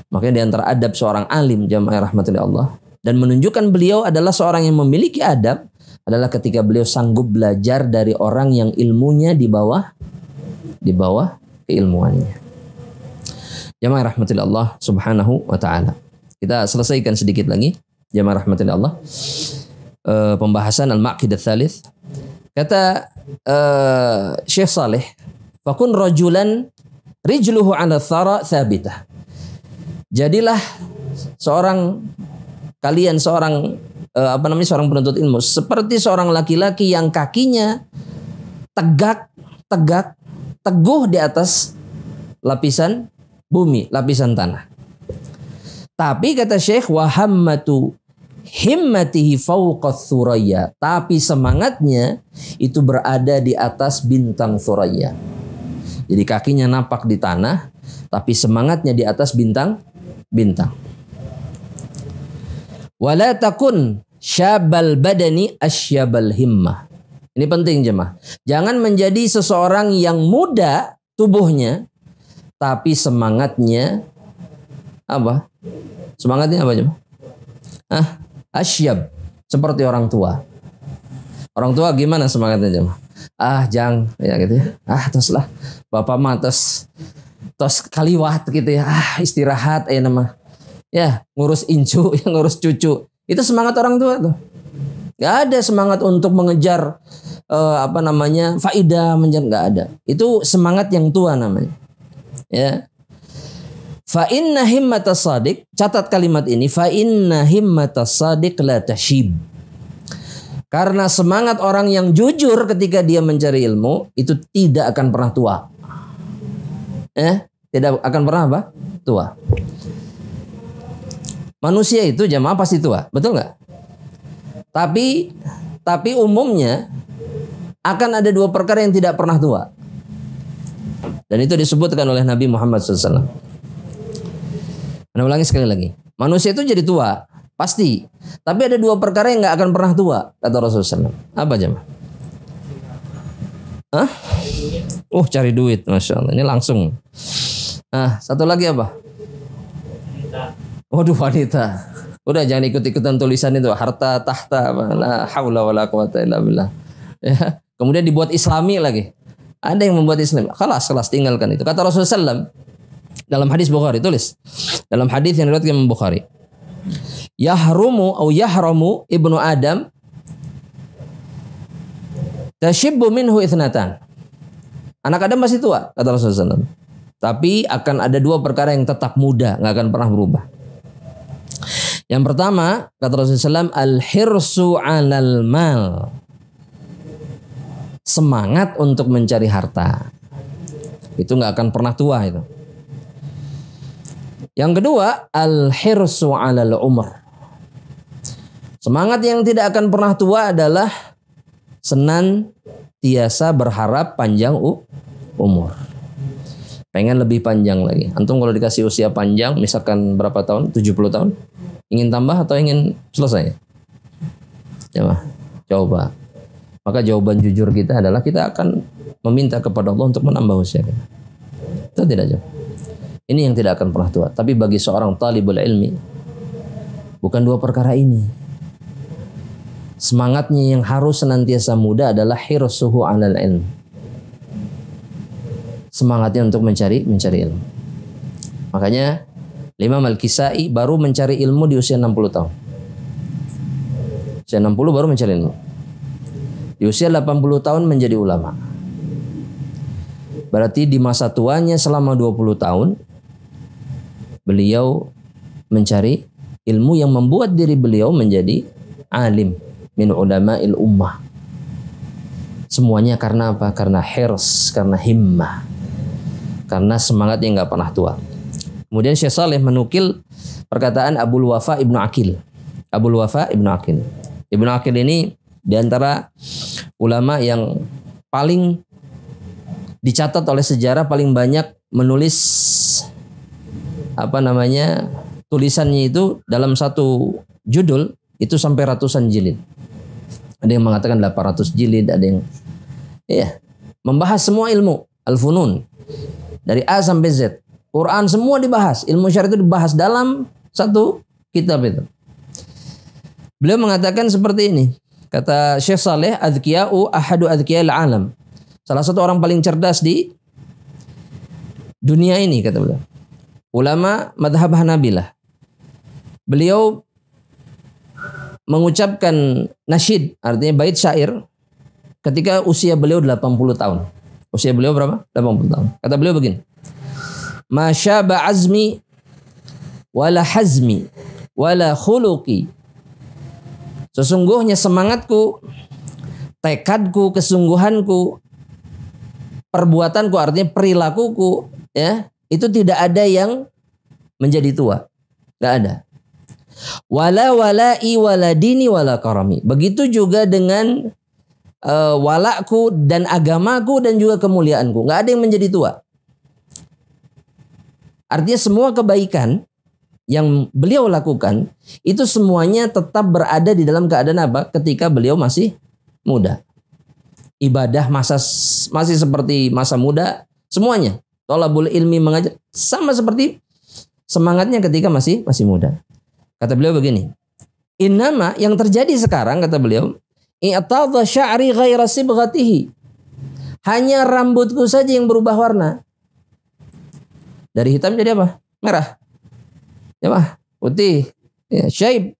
Makanya di antara adab seorang alim, jamaah rahmatullahi Allah, dan menunjukkan beliau adalah seorang yang memiliki adab, adalah ketika beliau sanggup belajar dari orang yang ilmunya di bawah keilmuannya. Jamaah rahmatullahi Allah subhanahu wa ta'ala. Kita selesaikan sedikit lagi, jamaah rahmatullahi Allah. pembahasan al-maqid ats-tsalits. Kata Syekh Saleh, fakun rajulan rijluhu 'ala thara thabitah. Jadilah seorang seorang penuntut ilmu seperti seorang laki-laki yang kakinya tegak, teguh di atas lapisan bumi, lapisan tanah. Tapi kata Syekh, wa hammatu himmatihi fawqa thuraya, tapi semangatnya itu berada di atas bintang thuraya. Jadi kakinya napak di tanah, tapi semangatnya di atas bintang. Wala takun syabal badani asyabal himmah. Ini penting jemaah. Jangan menjadi seseorang yang muda tubuhnya, tapi semangatnya apa? Semangatnya apa jemaah? Asyab, seperti orang tua. Orang tua gimana semangatnya jemaah? Jang, ya gitu ya. Terus lah, bapak mah terus kaliwat gitu ya. Istirahat nama. Ya, ngurus incu, ngurus cucu. Itu semangat orang tua tuh. Gak ada semangat untuk mengejar faidah, gak ada. Itu semangat yang tua namanya. Ya. Fa inna himmatas shadiq, catat kalimat ini, fa inna himmatas shadiq la tashib. Karena semangat orang yang jujur ketika dia mencari ilmu itu tidak akan pernah tua. Tidak akan pernah apa? Tua. Manusia itu jamaah pasti tua, betul nggak? Tapi umumnya akan ada dua perkara yang tidak pernah tua. Dan itu disebutkan oleh Nabi Muhammad SAW. Anda ulangi sekali lagi. Manusia itu jadi tua, pasti. Tapi ada dua perkara yang nggak akan pernah tua, kata Rasulullah SAW. Apa jemaah? Cari duit, masya Allah. Ini langsung. Satu lagi apa? Waduh, wanita. Udah jangan ikut-ikutan tulisan itu, harta tahta, la haula wala quwata illa billah. Ya, kemudian dibuat Islami lagi. Ada yang membuat Islam. Kelas tinggalkan itu. Kata Rasulullah SAW dalam hadis Bukhari, tulis. Dalam hadis yang diriwayatkan Imam Bukhari. Yahramu ibnu Adam tashibbu minhu ithnatan. Anak Adam masih tua, kata Rasulullah SAW. Tapi akan ada dua perkara yang tetap muda, nggak akan pernah berubah. Yang pertama, kata Rasulullah SAW, al-hirsu 'alal mal. Semangat untuk mencari harta. Itu nggak akan pernah tua itu. Yang kedua, al-hirsu 'alal umr. Semangat yang tidak akan pernah tua adalah senantiasa berharap panjang umur. Pengen lebih panjang lagi. Antum kalau dikasih usia panjang, misalkan berapa tahun? 70 tahun. Ingin tambah atau ingin selesai? Coba. Maka jawaban jujur kita adalah kita akan meminta kepada Allah untuk menambah usia kita. Itu tidak jauh. Ini yang tidak akan pernah tua. Tapi bagi seorang talibul ilmi, bukan dua perkara ini. Semangatnya yang harus senantiasa muda adalah hirsuhu 'alal ilm. Semangatnya untuk mencari ilmu. Makanya Imam Al-Kisai baru mencari ilmu di usia 60 tahun. Usia 60 baru mencari ilmu. Di usia 80 tahun menjadi ulama. Berarti di masa tuanya selama 20 tahun beliau mencari ilmu yang membuat diri beliau menjadi alim min ulama'il ummah. Semuanya karena apa? Karena hirs, karena himmah. Karena semangatnya nggak pernah tua. Kemudian Syekh Saleh menukil perkataan Abul Wafa Ibnu Aqil. Abul Wafa Ibnu Aqil. Ibnu Aqil ini diantara ulama yang paling dicatat oleh sejarah, paling banyak menulis tulisannya itu dalam satu judul itu sampai ratusan jilid. Ada yang mengatakan 800 jilid, ada yang membahas semua ilmu al-funun dari A sampai Z. Quran semua dibahas, ilmu syar'i itu dibahas dalam satu kitab itu. Beliau mengatakan seperti ini. Kata Syekh Saleh, adzkiya'u ahadu adzkiya'il alam. Salah satu orang paling cerdas di dunia ini, kata beliau. Ulama madhab Hanabilah. Beliau mengucapkan nasyid, artinya bait syair ketika usia beliau 80 tahun. Usia beliau berapa? 80 tahun. Kata beliau begini. Ma syaba azmi wala hazmi wala khuluqi. Sesungguhnya semangatku, tekadku, kesungguhanku, perbuatanku, artinya perilakuku, ya, itu tidak ada yang menjadi tua. Tidak ada. Wala wala'i wala dini wala karami. Begitu juga dengan walakku dan agamaku dan juga kemuliaanku. Nggak ada yang menjadi tua. Artinya semua kebaikan yang beliau lakukan itu semuanya tetap berada di dalam keadaan apa? Ketika beliau masih muda. Ibadah masih seperti masa muda, semuanya. Thalabul ilmi, mengajar sama seperti semangatnya ketika masih muda. Kata beliau begini. Innama, yang terjadi sekarang, kata beliau, i'tadha sya'ri ghaira sibghatihi. Hanya rambutku saja yang berubah warna. Dari hitam jadi apa? Merah. Ya, putih. Ya, syaib.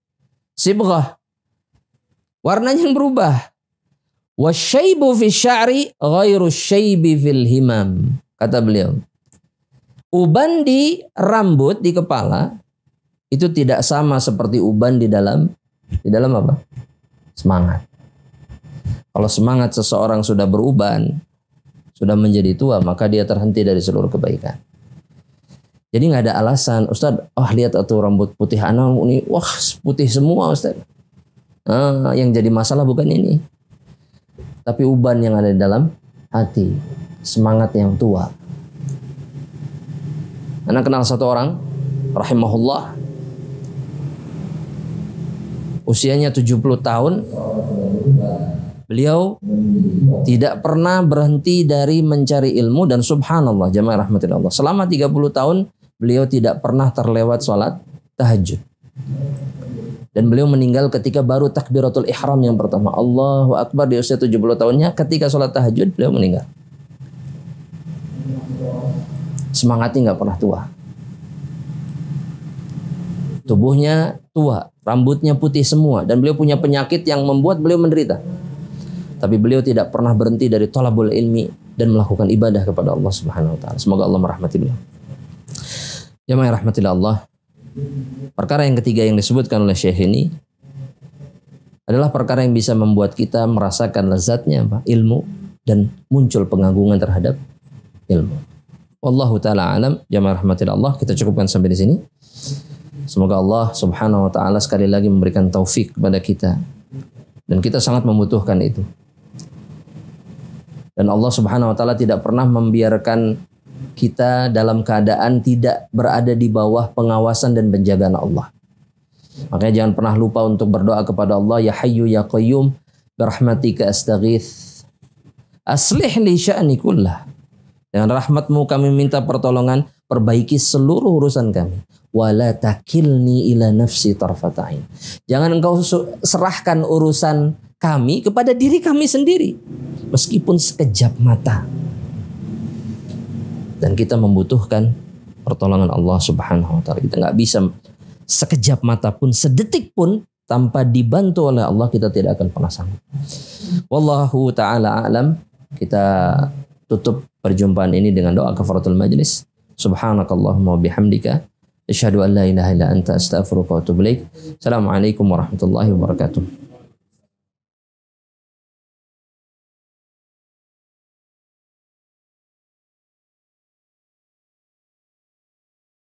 Sibghah. Warnanya yang berubah. Wasyaibu fi sya'ri ghairu syaibi fil himam. Kata beliau. Uban di rambut, di kepala, itu tidak sama seperti uban di dalam apa? Semangat. Kalau semangat seseorang sudah beruban, sudah menjadi tua, maka dia terhenti dari seluruh kebaikan. Jadi nggak ada alasan, Ustaz, lihat atau rambut putih anak ini, wah putih semua Ustaz. Yang jadi masalah bukan ini, tapi uban yang ada di dalam hati, semangat yang tua. Anak kenal satu orang, rahimahullah, usianya 70 tahun, beliau tidak pernah berhenti dari mencari ilmu dan subhanallah jamaah rahmatillah. Selama 30 tahun beliau tidak pernah terlewat sholat tahajud. Dan beliau meninggal ketika baru takbiratul ihram yang pertama. Allahu Akbar di usia 70 tahunnya ketika sholat tahajud beliau meninggal. Semangatnya nggak pernah tua. Tubuhnya tua, rambutnya putih semua. Dan beliau punya penyakit yang membuat beliau menderita. Tapi beliau tidak pernah berhenti dari thalabul ilmi dan melakukan ibadah kepada Allah Subhanahu wa taala. Semoga Allah merahmati beliau. Jamaah rahmatillah Allah. Perkara yang ketiga yang disebutkan oleh Syekh ini adalah perkara yang bisa membuat kita merasakan lezatnya ilmu dan muncul pengagungan terhadap ilmu. Wallahu taala alam. Jamaah rahmatillah Allah, kita cukupkan sampai di sini. Semoga Allah Subhanahu wa taala sekali lagi memberikan taufik kepada kita. Dan kita sangat membutuhkan itu. Dan Allah Subhanahu wa taala tidak pernah membiarkan kita dalam keadaan tidak berada di bawah pengawasan dan penjagaan Allah. Makanya jangan pernah lupa untuk berdoa kepada Allah, ya Hayyu ya Qayyum birahmatika astaghits aslih li sya'ni kullah. Dengan rahmatmu kami minta pertolongan, perbaiki seluruh urusan kami. Wala takilni ila nafsi tarfata'in. Jangan engkau serahkan urusan kami kepada diri kami sendiri, meskipun sekejap mata. Dan kita membutuhkan pertolongan Allah Subhanahu wa taala. Kita nggak bisa sekejap mata pun, sedetik pun tanpa dibantu oleh Allah, kita tidak akan pernah sanggup. Wallahu taala a'lam. Kita tutup perjumpaan ini dengan doa kafaratul majlis. Subhanakallahumma wa bihamdika asyhadu an la ilaha illa anta astaghfiruka wa atubu ilaik. Assalamualaikum warahmatullahi wabarakatuh.